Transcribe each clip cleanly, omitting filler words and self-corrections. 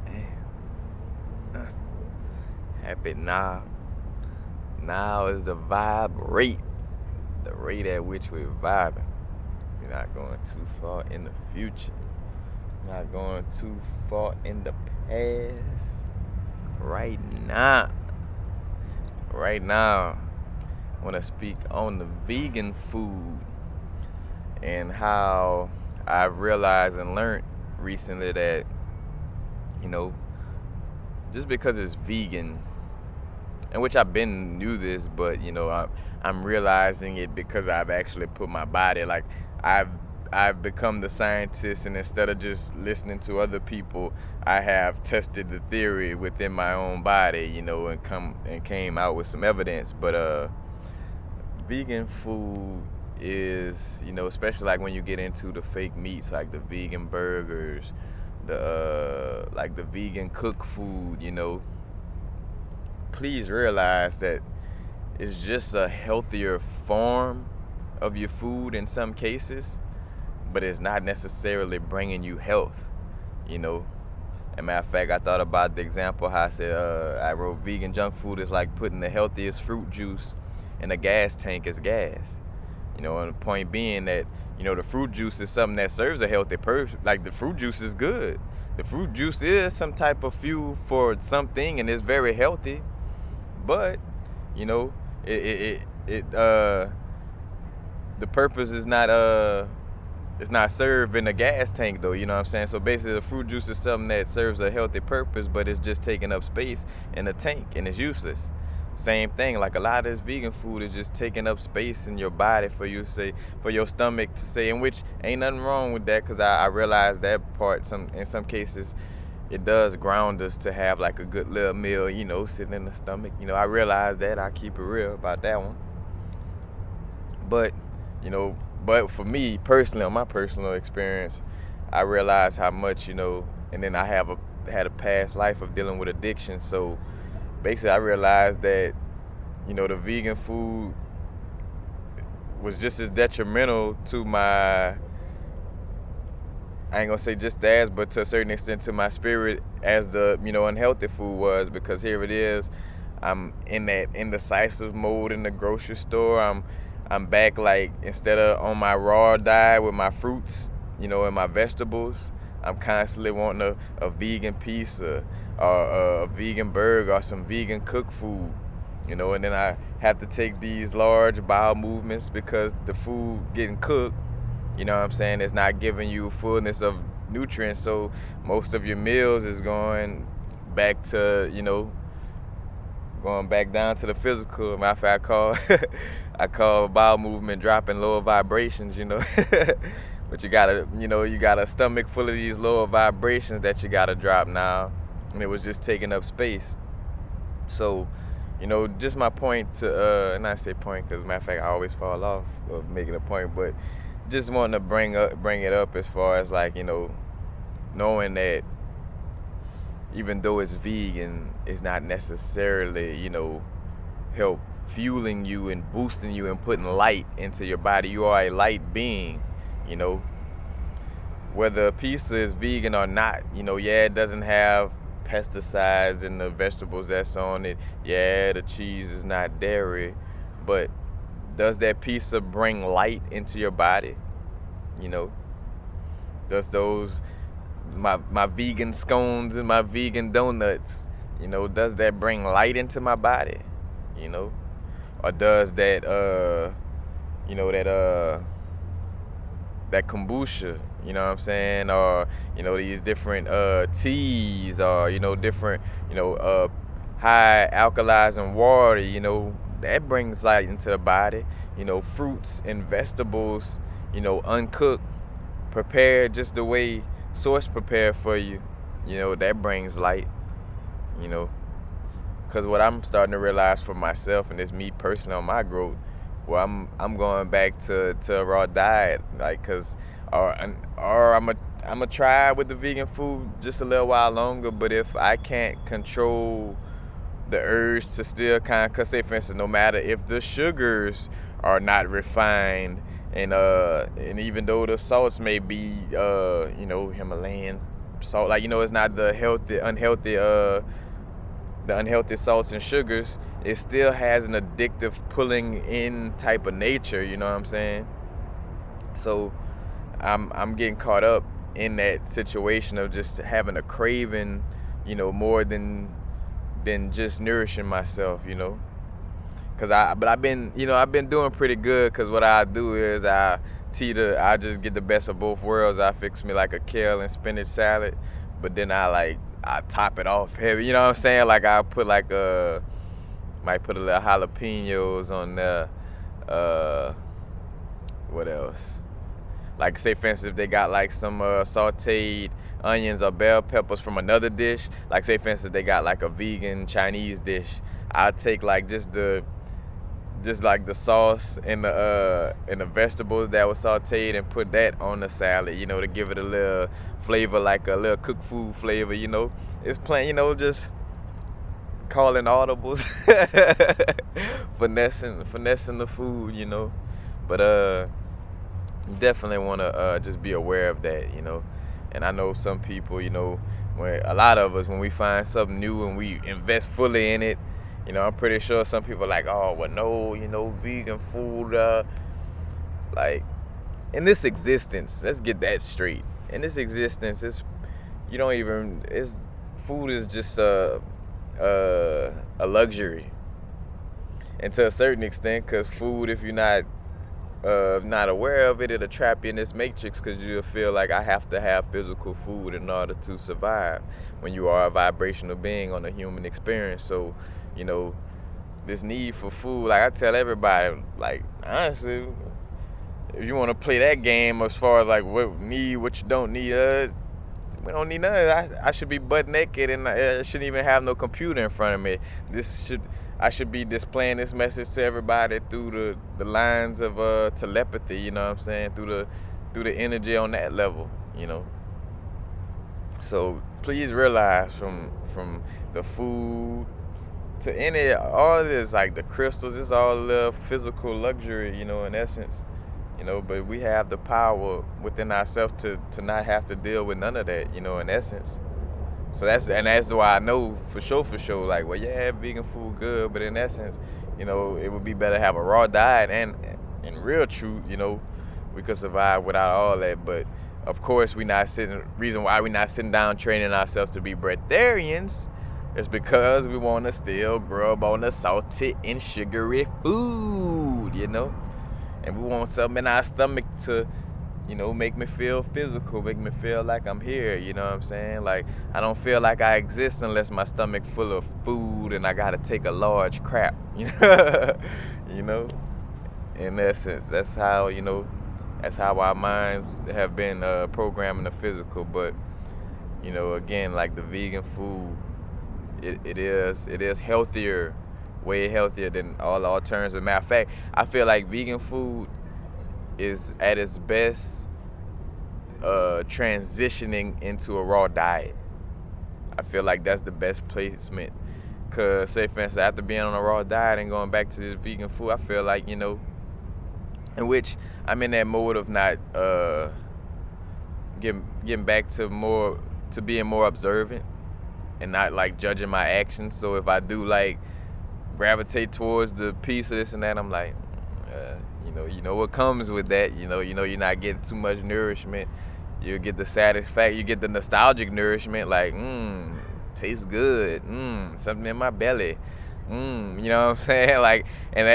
Man, happy now. Now is the vibe rate, the rate at which we're vibing. We're not going too far in the future. Not going too far in the past. Right now, right now, I want to speak on the vegan food and how I've realized and learned recently that, you know, just because it's vegan, and which I've been knew this, but I'm realizing it because I've actually put my body like I've I've become the scientist, and instead of just listening to other people, I have tested the theory within my own body, and came out with some evidence. But vegan food is, especially like when you get into the fake meats, like the vegan burgers, the like the vegan cooked food, please realize that it's just a healthier form of your food in some cases, but it's not necessarily bringing you health, you know. As a matter of fact, I thought about the example how I said I wrote vegan junk food is like putting the healthiest fruit juice in a gas tank as gas. And the point being that, the fruit juice is something that serves a healthy person. Like the fruit juice is good. The fruit juice is some type of fuel for something and it's very healthy, but you know, it the purpose is not it's not served in a gas tank though, you know what I'm saying? So basically the fruit juice is something that serves a healthy purpose, but it's just taking up space in a tank and it's useless. Same thing, like a lot of this vegan food is just taking up space in your body for you to say, for your stomach to say, in which ain't nothing wrong with that, because I realize that part in some cases it does ground us to have like a good little meal, sitting in the stomach. I realize that. I keep it real about that one. But, you know, but for me personally, on my personal experience, I realized how much, and then I had a past life of dealing with addiction. So basically I realized that, the vegan food was just as detrimental to my, I ain't gonna say just as, but to a certain extent to my spirit as the, unhealthy food was, because here it is, I'm in that indecisive mode in the grocery store. I'm back, like, instead of on my raw diet with my fruits, and my vegetables, I'm constantly wanting a vegan pizza or a vegan burger or some vegan cooked food, and then I have to take these large bowel movements because the food getting cooked, what I'm saying, it's not giving you fullness of nutrients. So most of your meals is going back to, going back down to the physical. Matter of fact, I call bowel movement dropping lower vibrations, But you got a stomach full of these lower vibrations that you gotta drop now. And it was just taking up space. So, just my point to, and I say point because matter of fact, I always fall off of making a point, but just wanting to bring it up as far as like, knowing that even though it's vegan, it's not necessarily, help fueling you and boosting you and putting light into your body. You are a light being, you know. Whether a pizza is vegan or not, yeah, it doesn't have pesticides in the vegetables that's on it. Yeah, the cheese is not dairy, but does that pizza bring light into your body? You know, does those my vegan scones and my vegan donuts, does that bring light into my body? You know, or does that that kombucha, you know what I'm saying, or these different teas, or different high alkalizing water, that brings light into the body. Fruits and vegetables, uncooked, prepared just the way source prepared for you, that brings light, you know. Because what I'm starting to realize for myself, and it's me personally on my growth, well, I'm going back to a raw diet, like, cause or I'm a try with the vegan food just a little while longer. But if I can't control the urge to still kind of, cause say for instance, no matter if the sugars are not refined and even though the salts may be Himalayan salt, like it's not the unhealthy salts and sugars, it still has an addictive pulling in type of nature, you know what I'm saying? So I'm getting caught up in that situation of just having a craving, more than just nourishing myself, Cause I've been doing pretty good. Cause what I do is I just get the best of both worlds. I fix me like a kale and spinach salad, but then I top it off heavy. You know what I'm saying? Like I put might put a little jalapenos on there. Uh, what else? Like say for instance, if they got like some sautéed onions or bell peppers from another dish. Like say for instance, they got like a vegan Chinese dish. I take like just like the sauce and the vegetables that was sautéed and put that on the salad, to give it a little flavor, like a little cooked food flavor, It's plain, just calling audibles, finessing the food, But you definitely want to just be aware of that, And I know some people, when a lot of us, when we find something new and we invest fully in it, I'm pretty sure some people are like, oh, well, no, vegan food, like, in this existence, let's get that straight. In this existence, you don't even, food is just a luxury. And to a certain extent, because food, if you're not aware of it, it'll trap you in this matrix because you'll feel like I have to have physical food in order to survive when you are a vibrational being on a human experience. So, this need for food, like I tell everybody, like honestly, if you want to play that game as far as like what you don't need, we don't need none of that. I should be butt naked and I shouldn't even have no computer in front of me. I should be displaying this message to everybody through the lines of telepathy, you know what I'm saying? Through the energy on that level, So please realize from the food to all of this, like the crystals, it's all a little physical luxury, in essence. But we have the power within ourselves to not have to deal with none of that, in essence. So that's why I know for sure, like, well, yeah, vegan food good, but in essence, it would be better to have a raw diet, and in real truth, we could survive without all that. But of course, reason why we're not sitting down training ourselves to be breatharians is because we want to still grub on the salty and sugary food, and we want something in our stomach to make me feel physical, make me feel like I'm here, you know what I'm saying? Like, I don't feel like I exist unless my stomach full of food and I gotta take a large crap, you know? In essence, that's how our minds have been programming the physical, but, again, like the vegan food, it is healthier, way healthier than all the alternatives. Matter of fact, I feel like vegan food is at its best transitioning into a raw diet. I feel like that's the best placement. Cause say for instance, after being on a raw diet and going back to this vegan food, I feel like, in which I'm in that mode of not getting back to being more observant and not like judging my actions. So if I do like gravitate towards the piece of this and that, I'm like, what comes with that. You're not getting too much nourishment. You get the satisfaction, you get the nostalgic nourishment, like, tastes good, something in my belly, you know what I'm saying? Like, and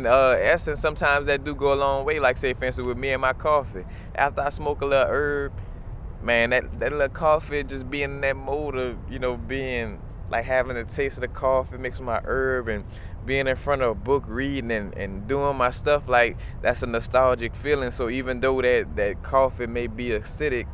essence, sometimes that do go a long way. Like, say, for instance, with me and my coffee, after I smoke a little herb, man, that little coffee, just being in that mode of, being like having the taste of the coffee mixed with my herb and being in front of a book reading and doing my stuff, like, that's a nostalgic feeling. So even though that coffee may be acidic,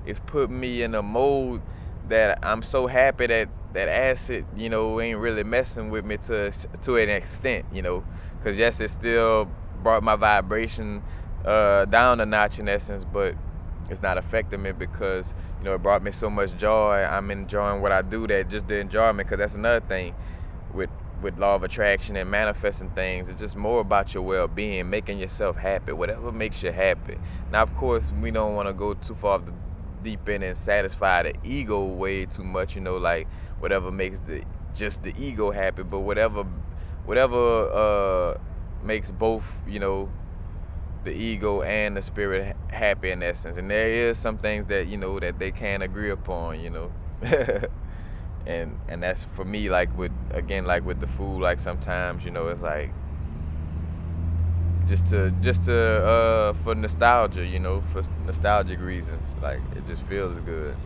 it's put me in a mode that I'm so happy that acid, ain't really messing with me to an extent, because yes, it still brought my vibration down a notch in essence, but it's not affecting me because it brought me so much joy. I'm enjoying what I do, that just the enjoyment, because that's another thing with with law of attraction and manifesting things, it's just more about your well-being, making yourself happy, whatever makes you happy. Now, of course, we don't want to go too far deep in and satisfy the ego way too much, like whatever makes just the ego happy, but whatever makes both, the ego and the spirit happy in essence. And there is some things that that they can't agree upon, and that's for me, like with, again, like with the food, like sometimes, it's like just to for nostalgia, for nostalgic reasons, like it just feels good.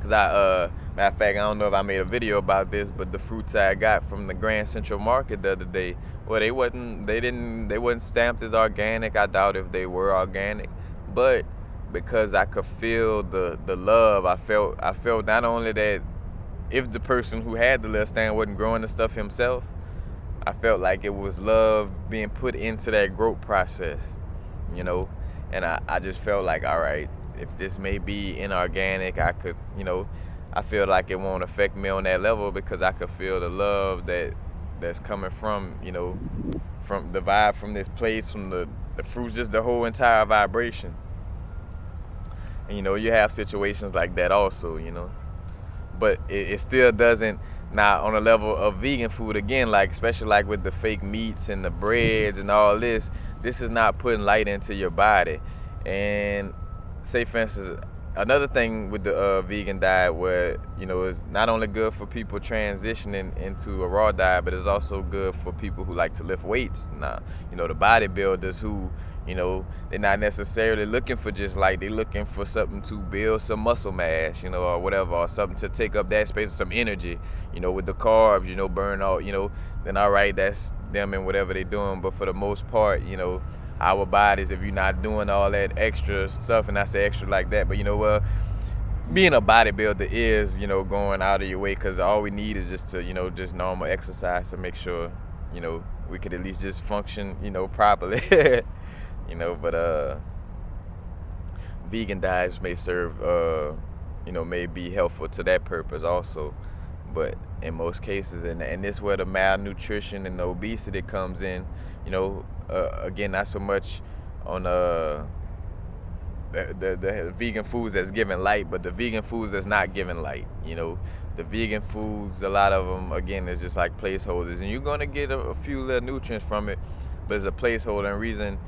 Cause matter of fact, I don't know if I made a video about this, but the fruits I got from the Grand Central Market the other day, well, they wasn't stamped as organic. I doubt if they were organic, but because I could feel the love, I felt not only that if the person who had the little stand wasn't growing the stuff himself, I felt like it was love being put into that growth process, you know. And I just felt like, all right, if this may be inorganic, I could, I feel like it won't affect me on that level because I could feel the love that's coming from, from the vibe from this place, from the fruits, just the whole entire vibration. And you have situations like that also, but it still doesn't. Now, on a level of vegan food, again, like especially like with the fake meats and the breads and all this is not putting light into your body. And say for instance, another thing with the vegan diet, where is not only good for people transitioning into a raw diet, but it's also good for people who like to lift weights. Now, the bodybuilders who, they're not necessarily looking for just like, they're looking for something to build some muscle mass, or whatever, or something to take up that space, or some energy, with the carbs, burn out, then all right, that's them and whatever they're doing. But for the most part, our bodies, if you're not doing all that extra stuff, and I say extra like that, but being a bodybuilder is, going out of your way, because all we need is just to, just normal exercise to make sure, we could at least just function, properly. But vegan diets may serve, may be helpful to that purpose also. But in most cases, and this where the malnutrition and the obesity comes in, again, not so much on the vegan foods that's giving light, but the vegan foods that's not giving light. The vegan foods, a lot of them, again, is just like placeholders, and you're gonna get a few little nutrients from it, but it's a placeholder. And reason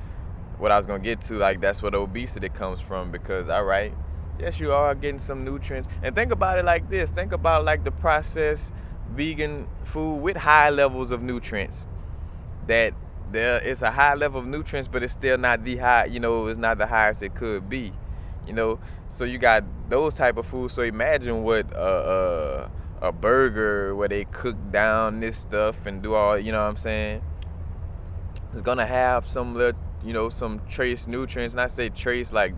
what I was gonna get to, like, that's where the obesity comes from, because all right, yes, you are getting some nutrients. And think about it like this: think about like the processed vegan food with high levels of nutrients, that there is a high level of nutrients, but it's still not the high, it's not the highest it could be, you know. So you got those type of foods. So imagine what a burger where they cook down this stuff and do all, what I'm saying, it's gonna have some little, some trace nutrients. And I say trace like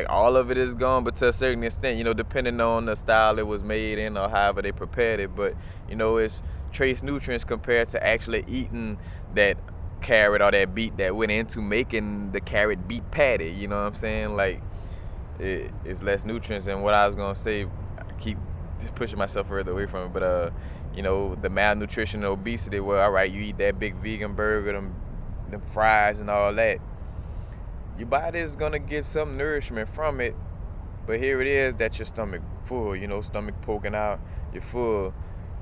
all of it is gone, but to a certain extent, depending on the style it was made in or however they prepared it. But it's trace nutrients compared to actually eating that carrot or that beet that went into making the carrot beet patty. You know what I'm saying? Like, it's less nutrients. And what I was gonna say, I keep just pushing myself further away from it, but the malnutrition and obesity. Well, all right, you eat that big vegan burger, them fries and all that, your body is gonna get some nourishment from it, but here it is that your stomach full, stomach poking out, you're full,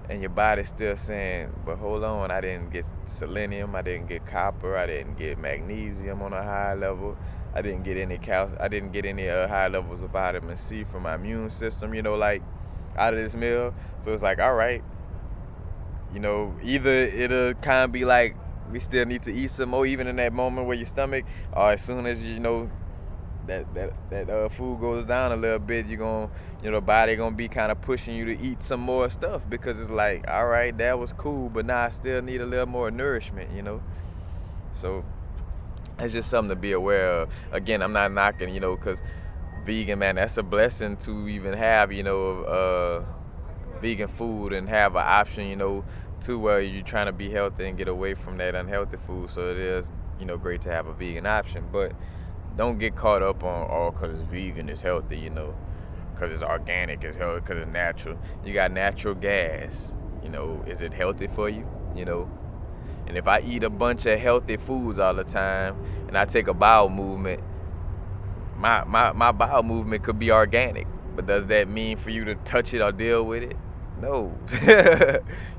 and your body's still saying, but hold on, I didn't get selenium, I didn't get copper, I didn't get magnesium on a high level, I didn't get any I didn't get any high levels of vitamin C from my immune system, like out of this meal. So it's like, all right, either it'll kind of be like, we still need to eat some more, even in that moment where your stomach, or as soon as that food goes down a little bit, you're gonna, the body gonna be kind of pushing you to eat some more stuff, because it's like, all right, that was cool, but now I still need a little more nourishment. So it's just something to be aware of. Again, I'm not knocking, because vegan, man, that's a blessing to even have, vegan food and have an option, to where you're trying to be healthy and get away from that unhealthy food. So it is, great to have a vegan option, but don't get caught up on, oh, because it's vegan, it's healthy, because it's organic, it's healthy, because it's natural. You got natural gas. Is it healthy for you? You know, and if I eat a bunch of healthy foods all the time and I take a bowel movement, my bowel movement could be organic. But does that mean for you to touch it or deal with it? No.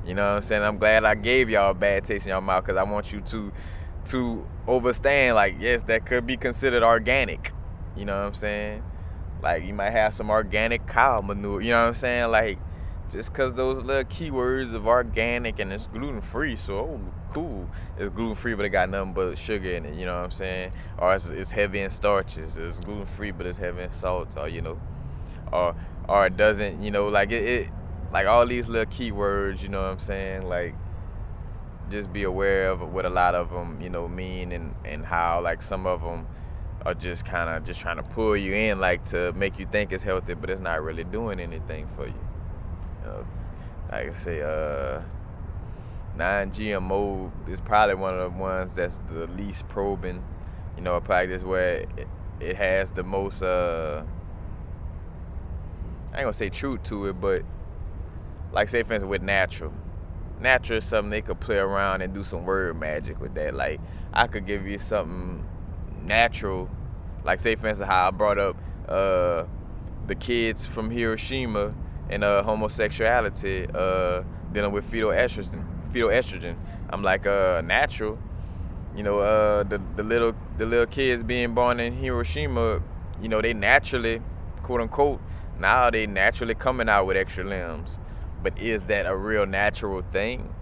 You know what I'm saying? I'm glad I gave y'all a bad taste in your mouth because I want you to understand, like, yes, that could be considered organic. You know what I'm saying? Like, you might have some organic cow manure. You know what I'm saying? Like, just because those little keywords of organic and it's gluten free, so oh, cool, it's gluten free, but it got nothing but sugar in it. You know what I'm saying? Or it's heavy in starches. It's gluten free, but it's heavy in salts. Or or it doesn't. Like like all these little keywords. You know what I'm saying? Like, just be aware of what a lot of them, mean, and how, like, some of them are just kind of just trying to pull you in, like, to make you think it's healthy, but it's not really doing anything for you. Uh, like I say, non-GMO is probably one of the ones that's the least probing, a practice where it has the most, I ain't gonna say truth to it, but, like, say for instance with natural is something they could play around and do some word magic with that. Like, I could give you something natural, like, say for instance how I brought up the kids from Hiroshima and homosexuality, dealing with fetal estrogen. I'm like, natural, the little kids being born in Hiroshima, they naturally, quote unquote, now they naturally coming out with extra limbs. But is that a real natural thing?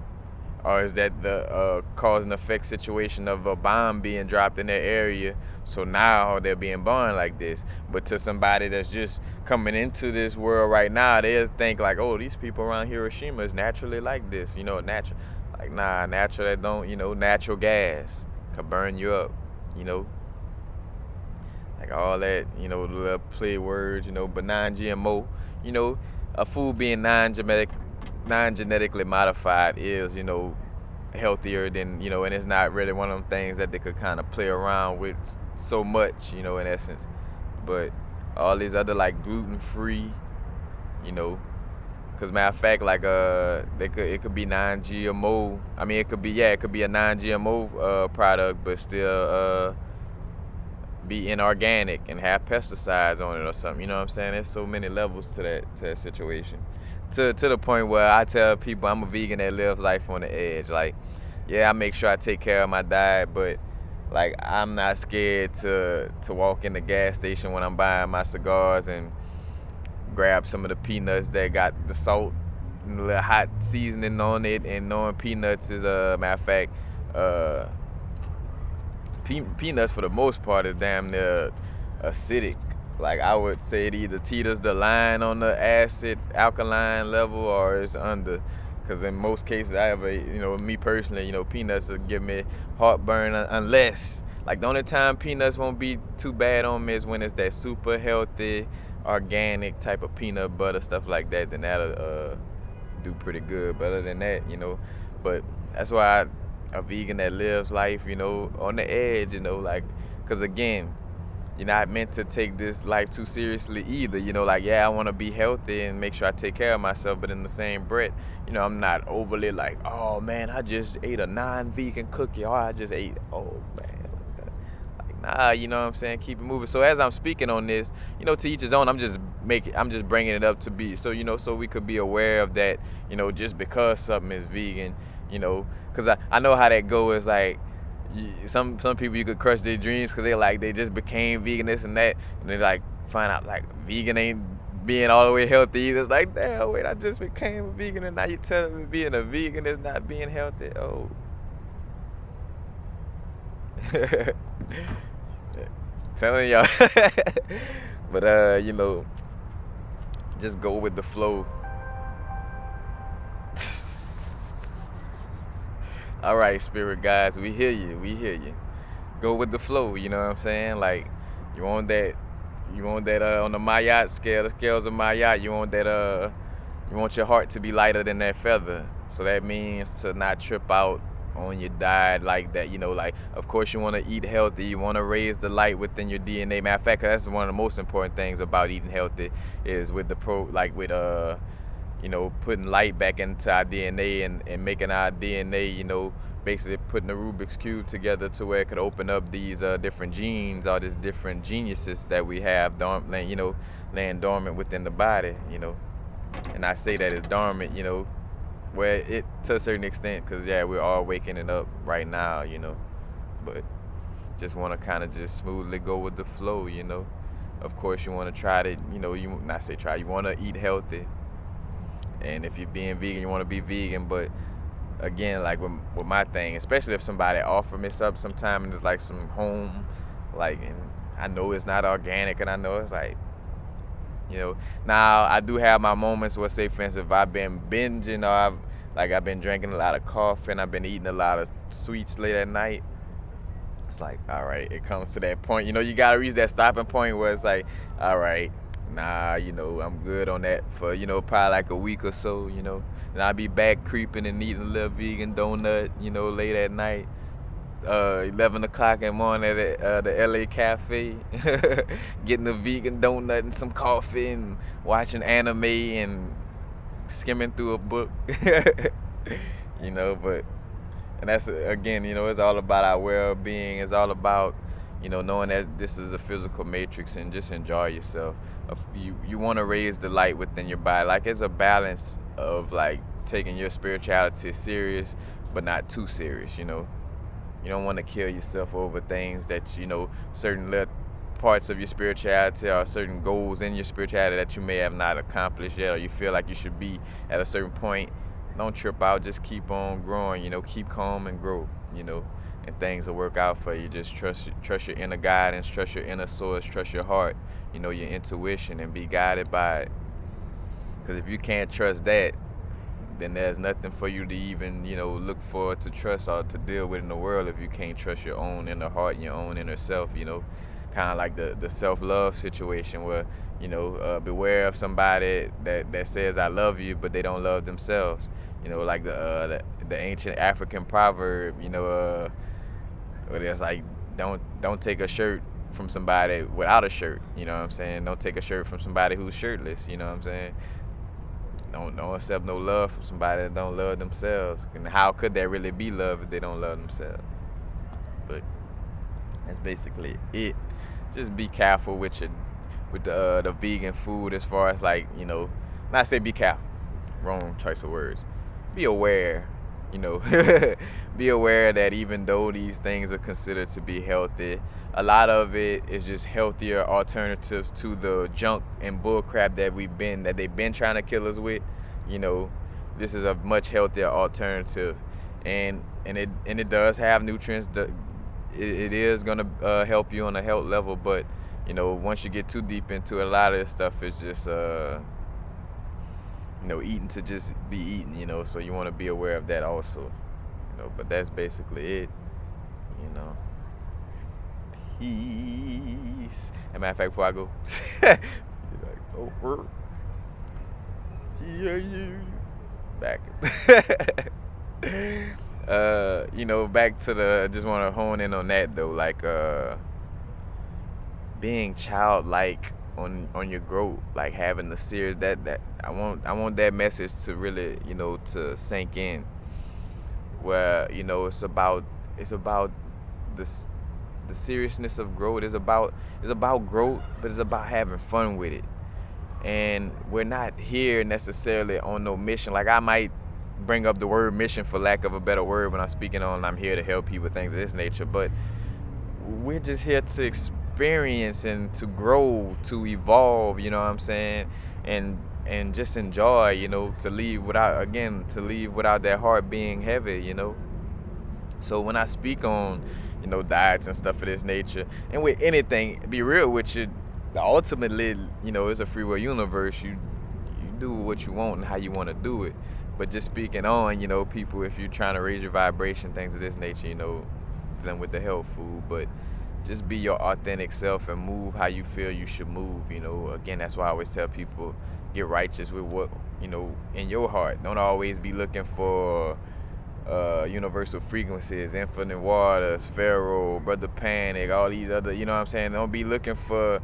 Or is that the cause and effect situation of a bomb being dropped in their area, so now they're being born like this? But to somebody that's just coming into this world right now, they'll think like, oh, these people around Hiroshima is naturally like this, natural. Like, nah, natural, that don't, natural gas could burn you up, you know like all that, the little play words, but non-GMO, you know a food being non-genetically modified is, healthier than, and it's not really one of them things that they could kind of play around with so much, in essence. But all these other, like, gluten free, you know because matter of fact, like, it could be non-GMO. I mean, it could be a non-GMO product, but still be inorganic and have pesticides on it or something. You know what I'm saying? There's so many levels to that situation. To the point where I tell people I'm a vegan that lives life on the edge. Like, yeah, I make sure I take care of my diet, but, like, I'm not scared to walk in the gas station when I'm buying my cigars and grab some of the peanuts that got the salt and a little hot seasoning on it, and knowing peanuts is, a matter of fact, uh peanuts for the most part is damn near acidic. Like, I would say it either teeters the line on the acid alkaline level or it's under. Because in most cases, I ever, me personally, peanuts will give me heartburn unless, like, the only time peanuts won't be too bad on me is when it's that super healthy, organic type of peanut butter, stuff like that. Then that'll do pretty good. But other than that, but that's why a vegan that lives life, on the edge, like, because again, you're not meant to take this life too seriously either. Like, yeah, I want to be healthy and make sure I take care of myself, but in the same breath, I'm not overly like, oh man, I just ate a non-vegan cookie, or I just ate, oh man. Like, nah, you know what I'm saying? Keep it moving. So as I'm speaking on this, to each his own. I'm just bringing it up to be so, so we could be aware of that. Just because something is vegan, because I know how that goes. Like, some people, you could crush their dreams because they just became vegan, this and that, and they, like, find out, like, vegan ain't being all the way healthy either. It's like, damn, wait, I just became a vegan and now you telling me being a vegan is not being healthy? Oh. Telling y'all. But just go with the flow. All right, spirit guys, we hear you. We hear you. Go with the flow. You know what I'm saying? Like, you want that. You want that on the Mayat scale, the scales of Mayat. You want your heart to be lighter than that feather. So that means to not trip out on your diet like that. Like, of course you want to eat healthy. You want to raise the light within your DNA. Matter of fact, that's one of the most important things about eating healthy is with the pro, like with putting light back into our DNA and making our DNA, basically putting the Rubik's Cube together to where it could open up these different genes, all these different geniuses that we have, laying dormant within the body, And I say that it's dormant, where it to a certain extent, because yeah, we're all waking it up right now, But just want to kind of just smoothly go with the flow. Of course, you want to try to, you not say try, you want to eat healthy, and if you're being vegan, you want to be vegan. But again, like with my thing, especially if somebody offer me something sometime and it's like some home, like, and I know it's not organic, and I know it's like, you know. Now I do have my moments where, say for instance, if I've been binging or I've been drinking a lot of coffee and I've been eating a lot of sweets late at night. It's like, all right, it comes to that point. You gotta reach that stopping point where it's like, all right, nah, I'm good on that for, probably like a week or so. And I'll be back creeping and eating a little vegan donut, late at night, 11 o'clock in the morning at the LA Cafe, getting a vegan donut and some coffee and watching anime and skimming through a book, but and that's again, it's all about our well-being. It's all about, knowing that this is a physical matrix and just enjoy yourself. You want to raise the light within your body. Like, it's a balance of like taking your spirituality serious, but not too serious. You don't want to kill yourself over things that certain little parts of your spirituality or certain goals in your spirituality that you may have not accomplished yet, or you feel like you should be at a certain point. Don't trip out. Just keep on growing. Keep calm and grow. And things will work out for you. Just trust your inner guidance, trust your inner source, trust your heart. Your intuition, and be guided by it. Because if you can't trust that, then there's nothing for you to even, look for to trust or to deal with in the world if you can't trust your own inner heart and your own inner self. Kind of like the self-love situation where, beware of somebody that says I love you, but they don't love themselves. Like the ancient African proverb, where it's like, don't take a shirt from somebody without a shirt. You know what I'm saying? Don't take a shirt from somebody who's shirtless. You know what I'm saying? Don't accept no love from somebody that don't love themselves. And how could there really be love if they don't love themselves? But that's basically it. Just be careful with the vegan food, as far as like, not say be careful, wrong choice of words. Be aware, you know. Be aware that even though these things are considered to be healthy, a lot of it is just healthier alternatives to the junk and bullcrap that they've been trying to kill us with. You know, this is a much healthier alternative, and it does have nutrients. It is gonna help you on a health level, but once you get too deep into it, a lot of this stuff is just eating to just be eating. So you want to be aware of that also. But that's basically it. You know. Peace. As a matter of fact, before I go, you're like, oh, yeah. Back. Back to the. I just want to hone in on that though, like being childlike on your growth, like having the serious that I want that message to really to sink in, where it's about this the seriousness of growth. It's about growth, but it's about having fun with it. And we're not here necessarily on no mission. Like, I might bring up the word mission for lack of a better word when I'm speaking on I'm here to help people, things of this nature, but we're just here to experience and to grow, to evolve, you know what I'm saying? And just enjoy, to leave without that heart being heavy. So when I speak on, diets and stuff of this nature, and with anything, be real with you, ultimately, it's a free will universe. You do what you want and how you want to do it. But just speaking on, people, if you're trying to raise your vibration, things of this nature, dealing with the health food, but just be your authentic self and move how you feel you should move. Again, that's why I always tell people, get righteous with what, in your heart. Don't always be looking for universal frequencies, infinite waters, Pharaoh, Brother Panic, all these other, you know what I'm saying? Don't be looking for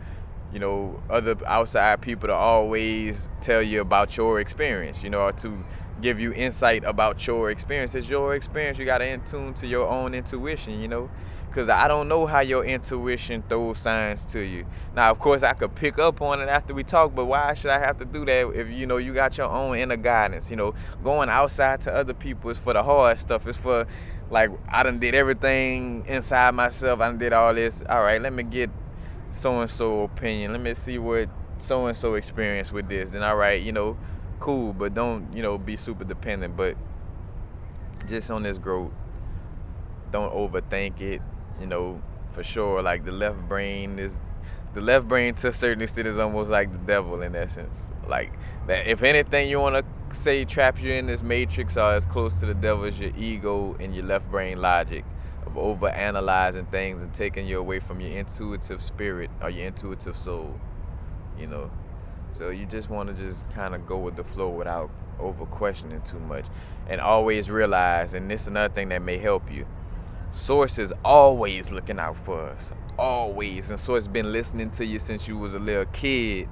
other outside people to always tell you about your experience, or to give you insight about your experience. It's your experience. You got to in tune to your own intuition. Because I don't know how your intuition throws signs to you. Now, of course, I could pick up on it after we talk, but why should I have to do that if, you got your own inner guidance? Going outside to other people is for the hard stuff. It's for, like, I done did everything inside myself. I done did all this. All right, let me get so and so opinion. Let me see what so and so experienced with this. Then all right, cool, but don't be super dependent. But just on this growth, don't overthink it. You know, for sure. Like the left brain to a certain extent is almost like the devil in essence. Like that. If anything you want to say traps you in this matrix or as close to the devil as your ego and your left brain logic of over analyzing things and taking you away from your intuitive spirit or your intuitive soul. You know. So you just want to just kind of go with the flow without over questioning too much, and always realize. And this is another thing that may help you. Source is always looking out for us, always. And Source been listening to you since you was a little kid,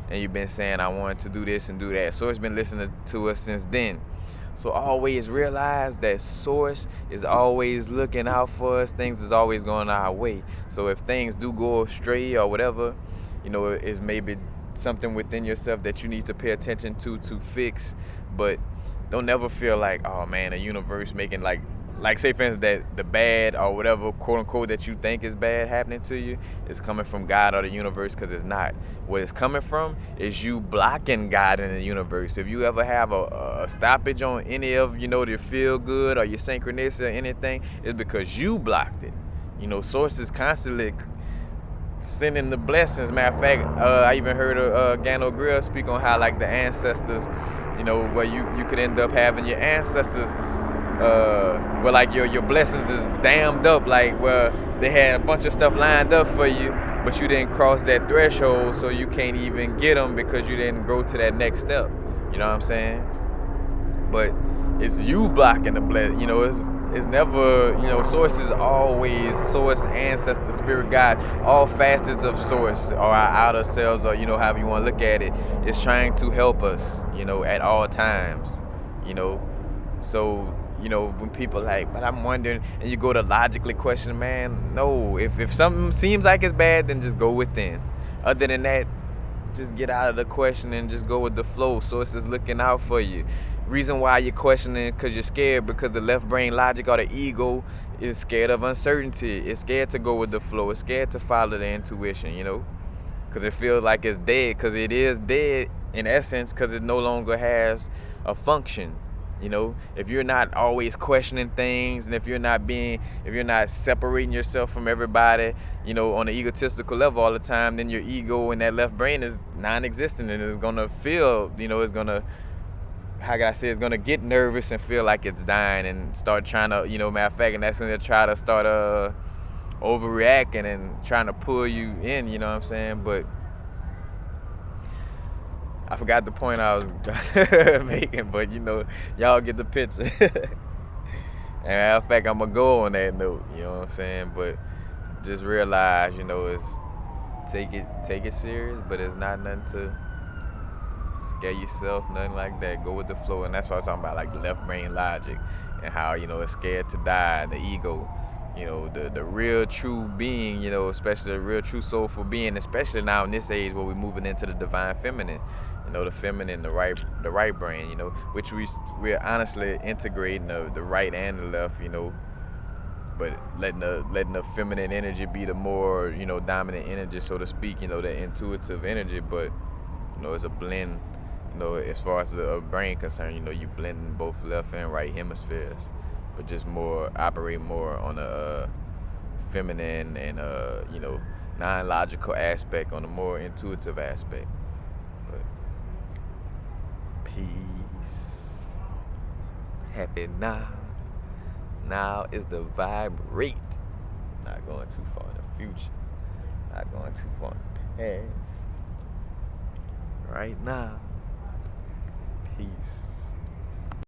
and you've been saying I wanted to do this and do that. Source been listening to us since then. So always realize that Source is always looking out for us. Things is always going our way. So if things do go astray or whatever, it's maybe something within yourself that you need to pay attention to fix. But don't never feel like, oh man, the universe making like say for instance that the bad or whatever quote unquote that you think is bad happening to you is coming from God or the universe, because it's not. What it's coming from is you blocking God in the universe. If you ever have a stoppage on any of your feel good or your synchronicity or anything, it's because you blocked it. Source is constantly sending the blessings. Matter of fact, I even heard Gano Grill speak on how like the ancestors, where you could end up having your ancestors, where like your blessings is dammed up, like where they had a bunch of stuff lined up for you, but you didn't cross that threshold, so you can't even get them because you didn't go to that next step. You know what I'm saying? But it's you blocking the blessing. It's never, Source is always Source, ancestor, spirit, God, all facets of Source or our outer selves, or however you want to look at it. It's trying to help us, at all times. you know so, when people like, but I'm wondering, and you go to logically question, man, no. If something seems like it's bad, then just go within. Other than that, just get out of the question and just go with the flow. Source is looking out for you. Reason why you're questioning because you're scared, because the left brain logic or the ego is scared of uncertainty. It's scared to go with the flow. It's scared to follow the intuition. Because it feels like it's dead, because it is dead in essence, because it no longer has a function. If you're not always questioning things, and if you're not separating yourself from everybody, on an egotistical level all the time, then your ego and that left brain is non-existent, and it's gonna feel, it's gonna, how can I say, it's gonna get nervous and feel like it's dying and start trying to, matter of fact, and that's when they try to start overreacting and trying to pull you in. You know what I'm saying? But I forgot the point I was making, but y'all get the picture. And matter of fact, I'm gonna go on that note. You know what I'm saying? But just realize, it's take it serious, but it's not nothing to scare yourself, nothing like that. Go with the flow, and that's what I'm talking about, like the left brain logic, and how it's scared to die, the ego. The real true being, especially the real true soulful being, especially now in this age where we're moving into the divine feminine, the feminine, the right brain, which we're honestly integrating the right and the left, but letting the feminine energy be the more, dominant energy, so to speak, the intuitive energy. But it's a blend, as far as the brain concerned. You blending both left and right hemispheres, but just more operate more on a feminine and non-logical aspect, on a more intuitive aspect. But peace, happy now is the vibrate. Not going too far in the future, not going too far in the past. Right now, peace.